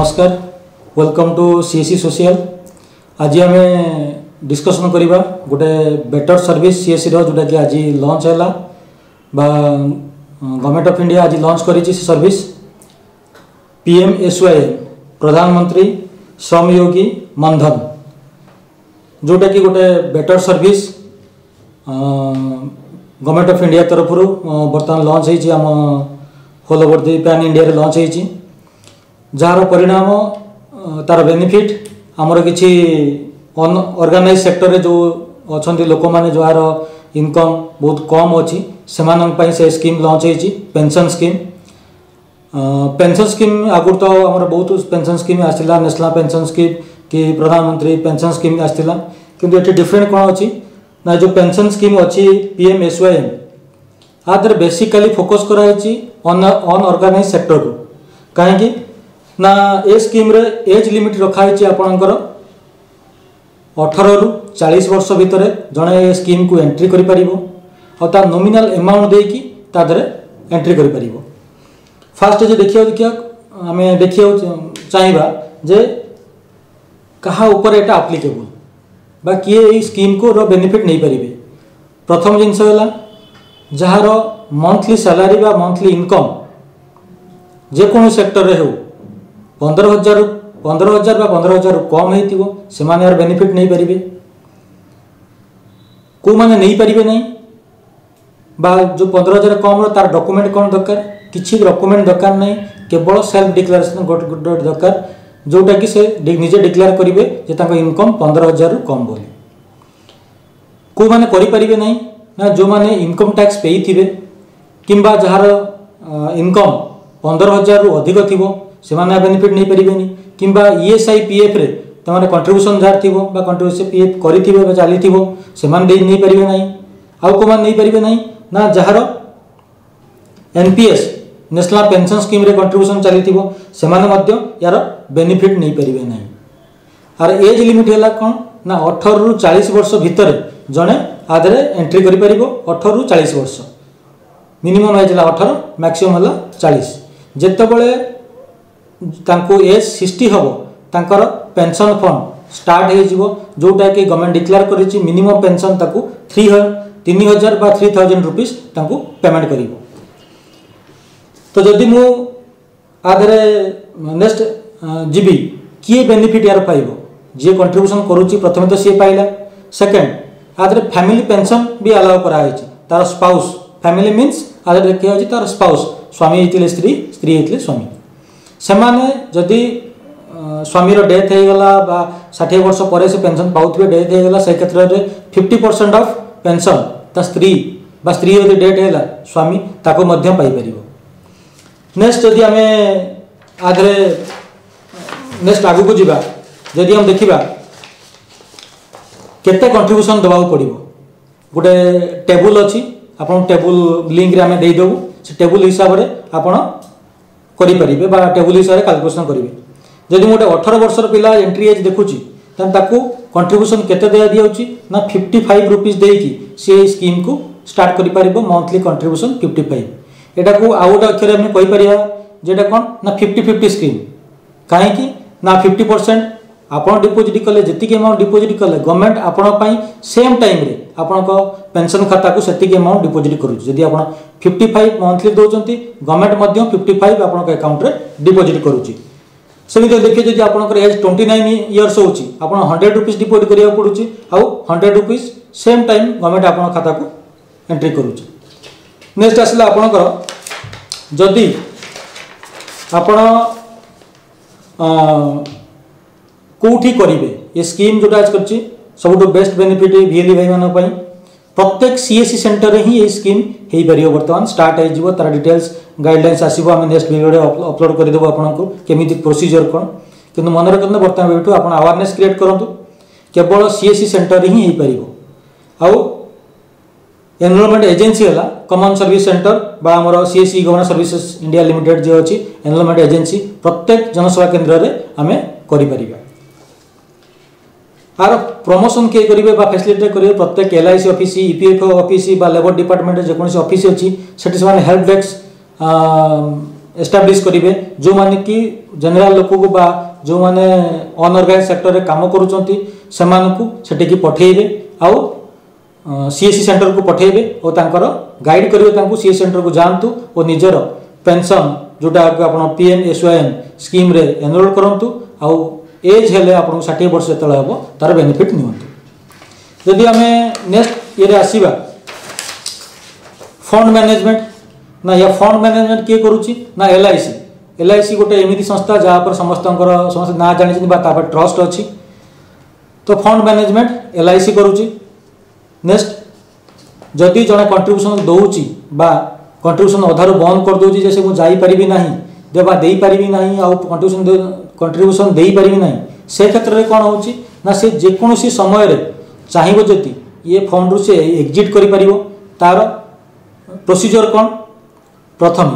नमस्कार, welcome to CSC social. आज आम डिस्कसन करवा गोटे बेटर सर्विस सीएससी जोटा कि आज लॉन्च है गवर्नमेंट ऑफ इंडिया आज लॉन्च करी सर्विस PMSY प्रधानमंत्री श्रम योगी मनधन जोटा कि गोटे better service government of India तरफ बर्तमान लॉन्च होती आम whole over the pan India रे लॉन्च होती जार परिणाम तार बेनिफिट आमर किसी ऑर्गेनाइज सेक्टर रे जो अच्छा लोक मैंने जार इनकम बहुत कम अच्छी से स्कीम लॉन्च होती पेंशन स्कीम आगुरी तो आमर बहुत पेंशन स्कीम आसला नेशनल पेंशन स्कीम कि प्रधानमंत्री पेंशन स्कीम आसला किंतु ये डिफरेंट कौन अच्छी ना जो पेंशन स्कीम अच्छी PMSY आदर बेसिकली फोकस कराई अनऑर्गेनाइज सेक्टर को कहीं ना ए स्कीम रे एज लिमिट रखाई आपणकर 18 रु 40 वर्ष भितर जड़े ए स्कीम को एंट्री करि परिबो और ता नॉमिनल अमाउंट देकी ता दरे एंट्री करि परिबो। फास्ट जे देखिया आमे चाहिबा जे कहा ऊपर एटा एप्लीकेबल बा किए ए स्कीम को रो बेनिफिट नहीं परिबे। प्रथम जिनस होला जहार मंथली सैलरी बा मंथली इनकम जे कोनो सेक्टर रे हो 15,000 बा 15,000 कम से यार बेनिफिट नहीं पारे को माने नहीं पारे नहीं बा जो 15,000 कम तार डॉक्यूमेंट कौन दरकार किसी डॉक्यूमेंट दरकार नहीं केवल सेल्फ डिक्लेरेशन गोटे दरकार जोटा कि से निजे डिक्लेयर करेंगे जे इनकम 15,000 रु कम बोली को माने करि परिबे नहीं ना जो माने इनकम टैक्स पे थे किंबा जार इनकम 15,000 रु अधिक थी से बेनिफिट नहीं पारे किंबा ESI PF रे तमाने कंट्रीब्यूशन जार थी कंट्रीब्यूशन PF करी चली से नहीं पारे नहीं आउ को नहीं पारे नहीं ना jar NPS national pension scheme रे कंट्रीब्यूशन चली से यार बेनिफिट नहीं पारे नहीं। आर एज लिमिट है कौन ना 18 रु 40 वर्ष भितर जड़े आदरे एंट्री करि परिबो 18 रु 40 वर्ष मिनिमम एज 18 मैक्सिमम है 40 जेतेबेले तांको एज 60 हम तांकर पेंशन फंड स्टार्ट हो जोटा कि गवर्नमेंट डिक्लेयर करिछि मिनिमम पेंशन ताकू 3,000 बा 3,000 रुपीस तांको पेमेंट करिवो। तो जदि मु आदरे नेक्स्ट जीबी किए बेनिफिट यार पाइबो जे कंट्रीब्यूशन करूछि प्रथम तो सी पाइला सेकंड आदरे फैमिली पेंशन भी अलाउ करा है तार स्पाउस फैमिली मीन्स आदरे देखिया होछि तार स्पाउस स्वामी हेतिले स्त्री हेतिले स्वामी सेमाने जदि स्वामीर डेथ हो गला बा 60 वर्ष पर से पेंशन पाउथबे डेथ हो गला से क्षेत्र रे 50% ऑफ पेंशन ता स्त्री बा स्त्री यदि डेथ हैला स्वामी ताको मध्य पाई परिबो। नेक्स्ट जदि हमें आधरे नेक्स्ट आगु को जिबा जदि हम देखिबा केते कंट्रीब्यूशन दबाउ पड़िबो गोटे टेबुल अछि आपन टेबुल लिंक रे हमें दे देबो से टेबुल हिसाब रे आपन करि परिबे बा टेबुल हिसाब रे कैलकुलेशन करिवे। जदि गोटे 18 वर्ष पिला एंट्री एज देखुची तन ताकू कंट्रीब्यूशन केते दे दियाउची ना 55 रुपीस देकी से स्कीम को स्टार्ट करि परिबो मंथली कंट्रीब्यूशन 55 एटा को आउट अक्षर हम कहि परिया जेटा कोन ना 50-50 स्कीम काहे कि ना 50% आपण डिपॉजिट कले जति अमाउंट डिपॉजिट कले गवर्नमेंट आपण पई सेम टाइम रे आपण को पेंशन खाता को सेति अमाउंट डिपॉजिट करू जदि आपण 55 मंथली दोचंती गवर्नमेंट मध्य 55 आपण को अकाउंट रे डिपॉजिट करूची। सेमिति देखिए जदि आपण एज 29 इयर्स होची आपण 100 रुपीस डिपॉजिट करिया पडुची आउ 100 रुपीस सेम टाइम गवर्नमेंट आपण खाता को एंट्री करूची। नेक्स्ट आसला आपण जदि आपण कौटी करेंगे ये स्कीम जोटा आज करछि सबुठ बेस्ट बेनिफिट VLE भाई मान प्रत्येक CSC सेंटर रे ही ये स्कीम हो पार बर्तमान स्टार्ट हो तार डिटेल्स गाइडलाइंस आसो आम नेक्स्ट वीडियो अपलोड करदेव आपको केमी प्रोसीजर कौन कि मन रखते बर्तमान वीडियो आप अवेयरनेस क्रिएट करूँ केवल CSC सेंटर रे ही पार आउ एनरोलमेंट एजेंसी है कॉमन सर्विस सेंटर बा आमर CSC government services India limited जो अच्छी एनरोलमेंट एजेंसी प्रत्येक जनसेवा केन्द्र में आम कर आर प्रमोशन किए करेंगे फैसिलिटेट करेंगे प्रत्येक LIC ऑफिस EPF ऑफिस बा लेबर डिपार्टमेंट जेकोसी ऑफिस अच्छी से हेल्प डेस्क एस्टाब्लिश करेंगे जो माने कि जनरल लोक को बा जो माने अनऑर्गेनाइज सेक्टर रे काम करूचंती सेमानकु सेटिकी पठेइबे आउ सीएससी सेंटर को पठेइबे और तांकर गाइड करिवे तांकु सीएससी सेंटर को जानतु और निजर पेंशन जोटा आपण पीएमएसवाईएम स्कीम रे एनरोल करंतु आउ एज हेले आपण 60 वर्ष तळे हबो तार बेनिफिट नियंतु। यदि आमे नेक्स्ट ये आसीबा फंड मैनेजमेंट ना या फंड मैनेजमेंट किए करूची ना एलआईसी गोटे एमती संस्था जहाँ पर समस्त ना जानी ट्रस्ट अच्छी तो फंड मैनेजमेंट एलआईसी करूची। नेक्स्ट जदि जड़े कंट्रीब्यूशन दौची बा कंट्रीब्यूशन अधारू बंद कर दूची जैसे मुझे जापारि ना देवा दे पारि ना आउ कंट्रीब्यूशन दे पारि ना से क्षेत्र में कौन हो ना से जेकोसी समय चाहिए जदि ये फंड रू से एग्जिट कर तार प्रोसीजर कौन प्रथम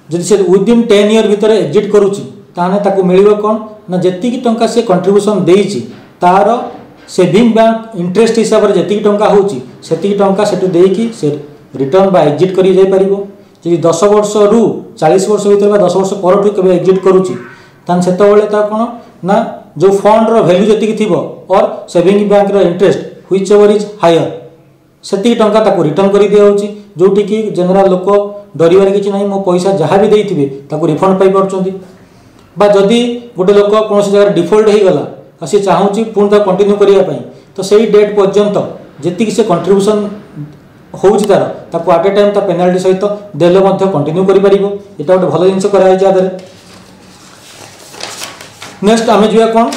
जदि से विदिन 10 ईयर भितर एग्जिट करुच्ची ताने ताको मिलिबो कौन ना जेतिकी टंका से कंट्रीब्यूशन देइची तार सेविंग बैंक इंटरेस्ट हिसाब से जेतिकी टंका होची सेतिकी टंका सेटु देइकी से रिटर्न बा एग्जिट करी जाय परिबो। जदि 10 वर्ष रु 40 वर्ष भितर बा 10 वर्ष परठु केबे एग्जिट करुच्ची तान सेतो बेले ता कोन ना जो फंड रो वैल्यू जेतिकी थिबो और सेविंग बैंक रो interest whichever is higher सेतिकी टंका ताको रिटर्न करी दिया होची जोटी की जनरल लोक डरबार कि ना मो पैसा जहाँ भी देते ताको रिफंड पाई पार्टी बा जदि गोटे लोक कौन जगह डिफल्ट हो गला और सी चाहूँगी पुणी तक कंटिन्यू करने तो सही डेट पर्यंत जी से कंट्रीब्यूशन होची तार आट ए टाइम ता पेनाल्टी सहित देले कंटिन्यू कर गोटे भल जिन कराई। नेक्स्ट आम जा कौन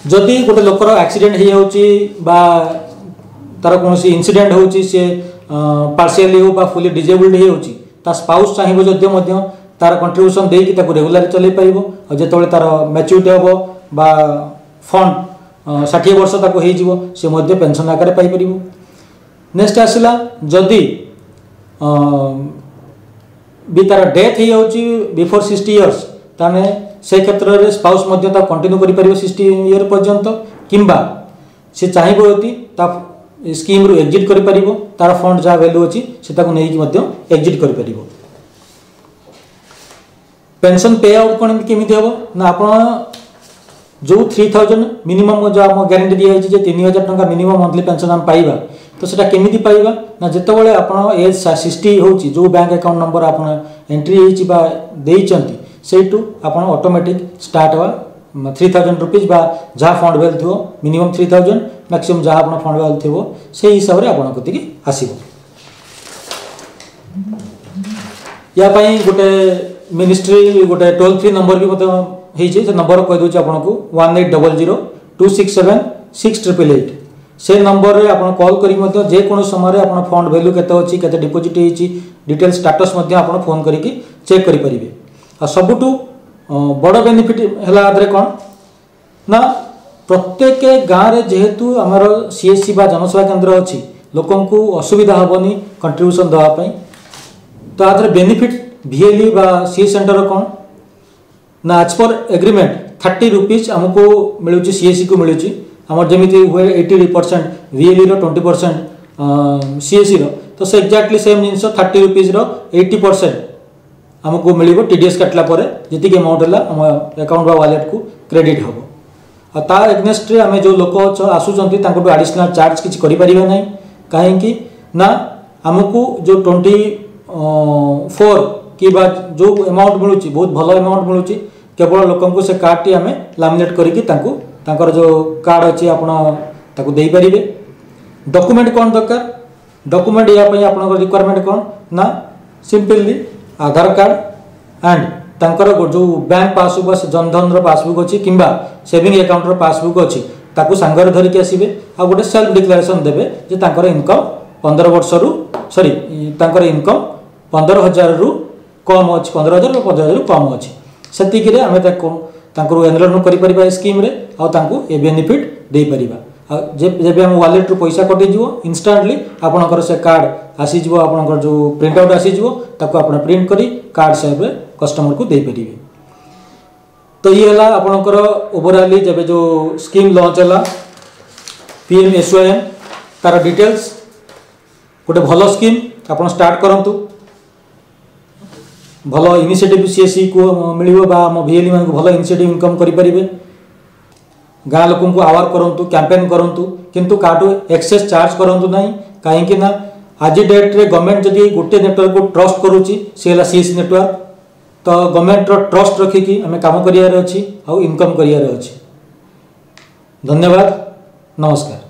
जदि गोटे लोकर एक्सीडेंट हो बा तार कौन इनसीडेंट होची से पार्शियली हो बा फुली डिजेबल्ड हो स्पाउस चाहिए जदि तार कंट्रीब्यूशन देकी ताको रेगुलर चलै पारिबो और जेतबेले तार मैच्योरिटी हो बा फंड 60 वर्ष ताको हे जिवो से मध्य पेंशन आकार पाई परिबो। नेक्स्ट आसिला जदि भी तार डेथ हो बिफोर 60 इयर्स ताने से क्षेत्र में स्पाउस मध्य ता कंटिन्यू करि परिबो 60 ईयर पर्यंत किंबा से चाहिबो यदि ता स्कीम रु एग्जिट कर परिबो तार फंड जहाँ वैल्यू अच्छी से एग्जिट कर परिबो। पेंशन पे आउट कौन केमी हम ना आप जो 3000 मिनिमम जो आम ग्यारंटी दी जाए 3000 टका मिनिमम मंथली पेंशन आम पाइबा तो सेटा केमिति पाइबा ना जितेबाला आप एज 60 हो जो बैंक अकाउंट नंबर आप एंट्री होती से आप ऑटोमेटिक स्टार्ट हुआ 3000 रुपीज बा जहाँ फंड वैल्यू थो मिनिमम 3000 मैक्सिमम जहाँ आप फंड वैल्यू थो से हिसाब से आप आसो या गोटे मिनिस्ट्री गोटे टोल फ्री नंबर भी होती से नंबर कहीदे आपको 1800267688 से नंबर रे आप कॉल करी जेको समय आप फंड वैल्यू के डिपोजिट होती डिटेल स्टाटस आप फोन करके चेक करेंगे। आ सबुठु बड़ बेनिफिट है कौन ना प्रत्येक गाँव में जेहेतु आमर सीएससी बा जनसेवा केंद्र अच्छी लोक असुविधा हेनी कंट्रीब्यूशन देवाई तो आधे बेनिफिट VLE बा सी सेंटर कौन ना एज पर एग्रीमेंट 30 रुपीज आमको मिलूँ सीएससी को मिलूँ आमर जमी हुए 80% VLE रो 20% सीएससी रो तो से एक्जाक्टली सेम जिन 30 रुपीज रो 80% आमको मिल TDS काटला जी अमाउंट है आम अकाउंट बा वालेट को क्रेडिट हम आ तार एगनेस्ट रे आमे जो लोक आसुचंती तांको एडिशनल चार्ज किछि करि परिबे नै काहेकि ना आमको जो 24 कि बा जो अमाउंट मिलूँ बहुत भल अमाउंट मिलूँ केवल लोक से कार्ड टी आम लामिनेट करके जो कार्ड अच्छी आपको दे पारे। डॉक्यूमेंट कौन दरकार डॉक्यूमेंट या आप रिक्वायरमेंट कौन ना सिंपली आधार कार्ड एंड तांकर जो बैंक पासबुक जनधन पासबुक अच्छी कि सेविंग अकाउंट पासबुक अच्छी ताकू सांगर धरिकी आसबे आ गोटे सेल्फ डिक्लेरेशन देवे जे तांकर इनकम 15 वर्ष रु सॉरी तांकर इनकम 15,000 रु कम अच्छी 15,000 रु 15,000 कम अच्छी से आम एनरोलमेंट कर स्कीम रे आ तांको ए बेनिफिट दे परिबा जब आम वालेट रु पैसा कटि जीवो इंस्टेंटली आपनकर से कार्ड आसी जीवो आपनकर जो प्रिंट आउट आसी जीवो ताको आपण प्रिंट करी कार्ड सेव रे कस्टमर को दे परिबे। तो ये है आपनकर ओवरऑली जब जो स्कीम लॉन्च है PMSYM तार डिटेल्स गोटे भल स्कीम आप स्टार्ट करंतु भल इनिशिएटिव सीएससी को मिल आम भिएलई मान भल इनिशिएटिव इनकम करें। गाँ लोक को आवार करूँ कैंपेन करूँ किंतु काटू एक्सेस चार्ज करूँ ना कहीं आज डेट रे गवर्नमेंट जदि गोटे नेटवर्क को ट्रस्ट करुच्ची सी सीएससी नेटवर्क तो गवर्नमेंट ट्रस्ट रखिकी आम कम कर इनकम कर। धन्यवाद, नमस्कार।